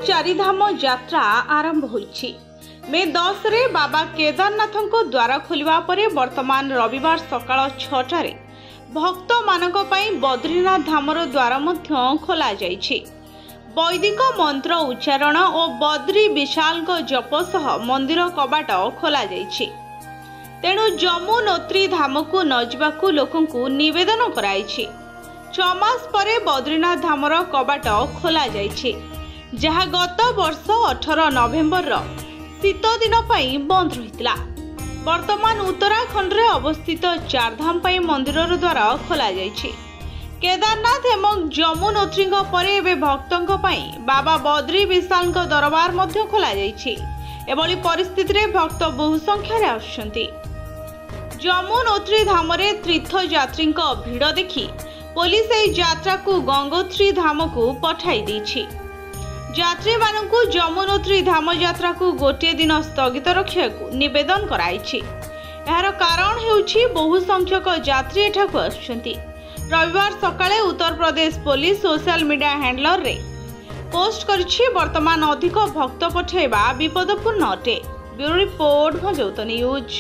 चारिधाम यात्रा आरंभ होइछि। मे 10 रे बाबा केदारनाथ को द्वार खोलिबा परे वर्तमान रविवार सकाळ 6टारे भक्त मानक पई बद्रीनाथ धामर द्वार मध्य खोला जाइछि। वैदिक मंत्र उच्चारण और बद्री विशाल जप सह मंदिर कबाट खोला जाइछि। तेणु जमुनोत्री धाम को न जावाकू लोकंकु निवेदन कराइछि। 6 मास परे बद्रीनाथ धामर कबाट खोला जाइछि, जहा गत वर्ष 18 नवेम्बर शीत दिन पई बंद रहितला। वर्तमान उत्तराखंड रे अवस्थित चारधाम पई मंदिर द्वार खोला जाइछि। केदारनाथ एवं जमुनोत्री परे एबे भक्तंक पई बाबा बद्री विशाल दरबार मध्य खोला जाइछि। एभली परिस्थिति रे भक्त बहु संख्या रे आछंती। जमुनोत्री धाम रे तीर्थयात्री भिड़ देखि पुलिस एही यात्रा को गंगोत्री धाम को पठाई दैछि। यात्री मानकु जमुनोत्री धाम यात्रा को गोटे दिन स्थगित रखा निवेदन कराइछि। यार कारण हेउछि बहु संख्यक यात्री एठाकु आछंती। रविवार सकाळे Uttar Pradesh police social media handler रे पोस्ट करिछि, वर्तमान अधिक भक्त पठाइबा विपदपूर्ण अटे। ब्यूरो रिपोर्ट भजौत न्यूज।